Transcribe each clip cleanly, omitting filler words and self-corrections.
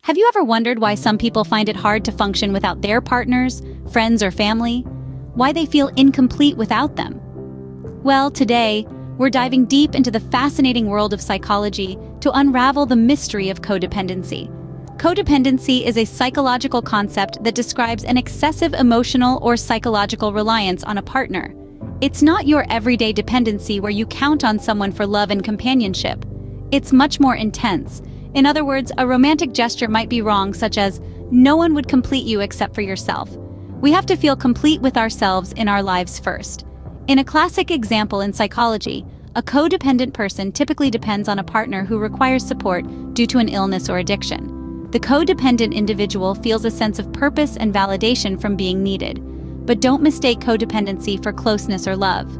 Have you ever wondered why some people find it hard to function without their partners, friends, or family? Why they feel incomplete without them? Well, today, we're diving deep into the fascinating world of psychology to unravel the mystery of codependency. Codependency is a psychological concept that describes an excessive emotional or psychological reliance on a partner. It's not your everyday dependency where you count on someone for love and companionship. It's much more intense. In other words, a romantic gesture might be wrong, such as, "No one would complete you except for yourself." We have to feel complete with ourselves in our lives first. In a classic example in psychology, a codependent person typically depends on a partner who requires support due to an illness or addiction. The codependent individual feels a sense of purpose and validation from being needed. But don't mistake codependency for closeness or love.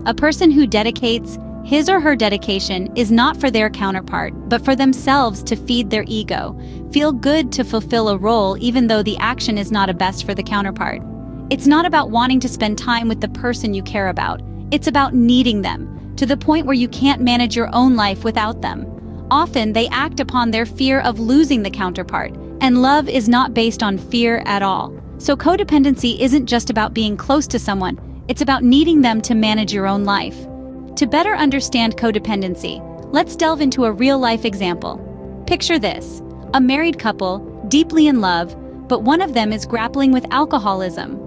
A person who dedicates his or her dedication is not for their counterpart, but for themselves to feed their ego, feel good to fulfill a role even though the action is not a best for the counterpart. It's not about wanting to spend time with the person you care about. It's about needing them, to the point where you can't manage your own life without them. Often, they act upon their fear of losing the counterpart, and love is not based on fear at all. So codependency isn't just about being close to someone, it's about needing them to manage your own life. To better understand codependency, let's delve into a real-life example. Picture this: a married couple, deeply in love, but one of them is grappling with alcoholism.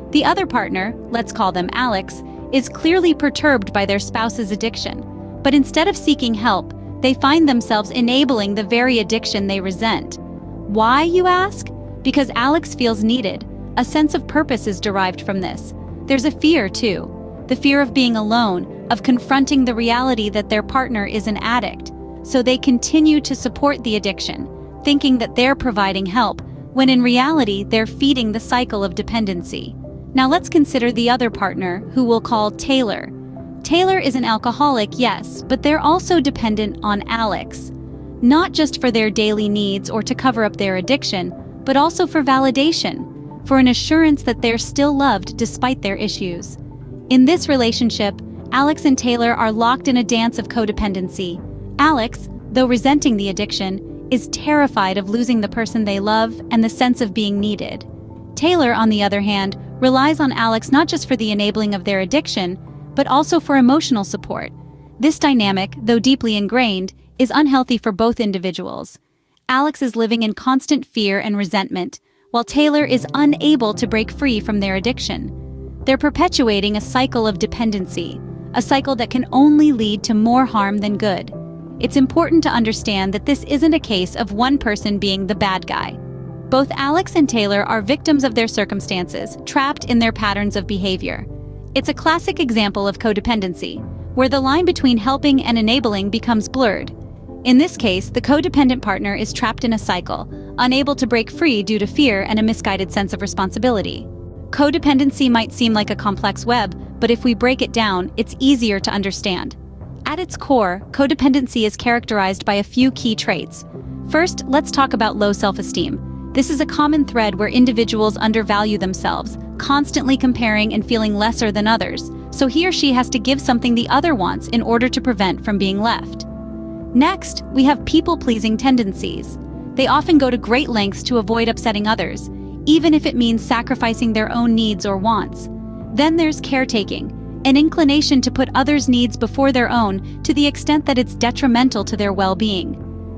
The other partner, let's call them Alex, is clearly perturbed by their spouse's addiction. But instead of seeking help, they find themselves enabling the very addiction they resent. Why, you ask? Because Alex feels needed. A sense of purpose is derived from this. There's a fear, too. The fear of being alone, of confronting the reality that their partner is an addict. So they continue to support the addiction, thinking that they're providing help, when in reality they're feeding the cycle of dependency. Now let's consider the other partner, who we'll call Taylor. Taylor is an alcoholic, yes, but they're also dependent on Alex. Not just for their daily needs or to cover up their addiction, but also for validation, for an assurance that they're still loved despite their issues. In this relationship, Alex and Taylor are locked in a dance of codependency. Alex, though resenting the addiction, is terrified of losing the person they love and the sense of being needed. Taylor, on the other hand, relies on Alex not just for the enabling of their addiction, but also for emotional support. This dynamic, though deeply ingrained, is unhealthy for both individuals. Alex is living in constant fear and resentment, while Taylor is unable to break free from their addiction. They're perpetuating a cycle of dependency, a cycle that can only lead to more harm than good. It's important to understand that this isn't a case of one person being the bad guy. Both Alex and Taylor are victims of their circumstances, trapped in their patterns of behavior. It's a classic example of codependency, where the line between helping and enabling becomes blurred. In this case, the codependent partner is trapped in a cycle, unable to break free due to fear and a misguided sense of responsibility. Codependency might seem like a complex web, but if we break it down, it's easier to understand. At its core, codependency is characterized by a few key traits. First, let's talk about low self-esteem. This is a common thread where individuals undervalue themselves, constantly comparing and feeling lesser than others, so he or she has to give something the other wants in order to prevent from being left. Next, we have people-pleasing tendencies. They often go to great lengths to avoid upsetting others, even if it means sacrificing their own needs or wants. Then there's caretaking, an inclination to put others' needs before their own to the extent that it's detrimental to their well-being.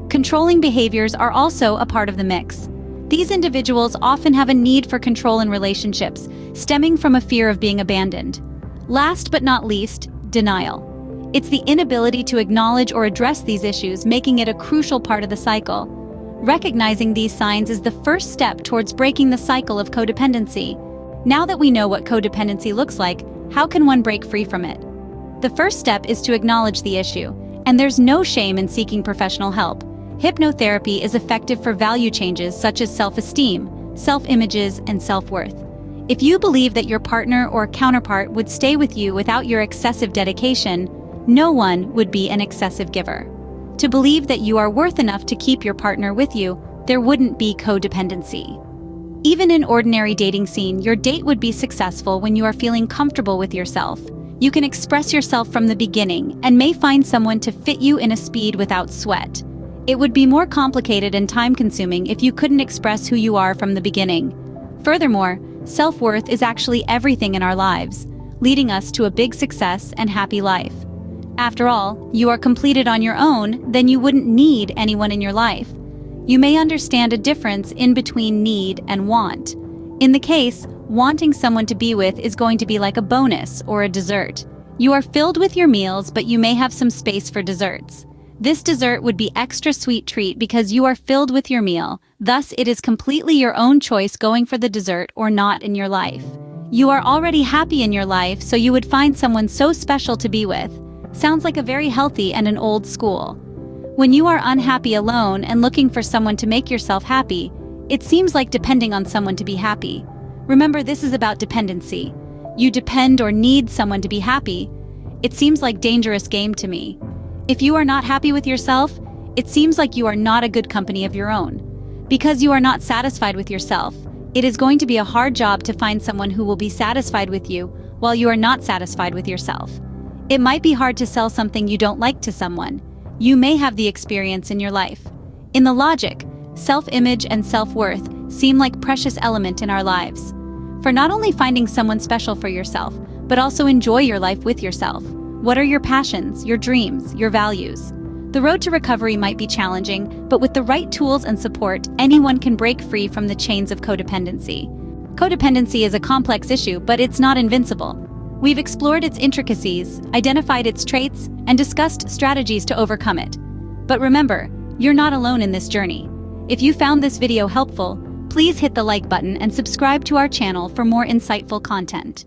Controlling behaviors are also a part of the mix. These individuals often have a need for control in relationships, stemming from a fear of being abandoned. Last but not least, denial. It's the inability to acknowledge or address these issues, making it a crucial part of the cycle. Recognizing these signs is the first step towards breaking the cycle of codependency. Now that we know what codependency looks like, how can one break free from it? The first step is to acknowledge the issue, and there's no shame in seeking professional help. Hypnotherapy is effective for value changes such as self-esteem, self-images, and self-worth. If you believe that your partner or counterpart would stay with you without your excessive dedication, no one would be an excessive giver. To believe that you are worth enough to keep your partner with you, there wouldn't be codependency. Even in ordinary dating scene, your date would be successful when you are feeling comfortable with yourself. You can express yourself from the beginning and may find someone to fit you in a speed without sweat. It would be more complicated and time-consuming if you couldn't express who you are from the beginning. Furthermore, self-worth is actually everything in our lives, leading us to a big success and happy life. After all, you are completed on your own, then you wouldn't need anyone in your life. You may understand a difference in between need and want. In the case, wanting someone to be with is going to be like a bonus or a dessert. You are filled with your meals, but you may have some space for desserts. This dessert would be extra sweet treat because you are filled with your meal. Thus, it is completely your own choice going for the dessert or not in your life. You are already happy in your life, so you would find someone so special to be with. Sounds like a very healthy and an old school. When you are unhappy alone and looking for someone to make yourself happy, it seems like depending on someone to be happy. Remember, this is about dependency. You depend or need someone to be happy. It seems like a dangerous game to me. If you are not happy with yourself, it seems like you are not a good company of your own. Because you are not satisfied with yourself, it is going to be a hard job to find someone who will be satisfied with you while you are not satisfied with yourself. It might be hard to sell something you don't like to someone. You may have the experience in your life. In the logic, self-image and self-worth seem like precious element in our lives. For not only finding someone special for yourself, but also enjoy your life with yourself. What are your passions, your dreams, your values? The road to recovery might be challenging, but with the right tools and support, anyone can break free from the chains of codependency. Codependency is a complex issue, but it's not invincible. We've explored its intricacies, identified its traits, and discussed strategies to overcome it. But remember, you're not alone in this journey. If you found this video helpful, please hit the like button and subscribe to our channel for more insightful content.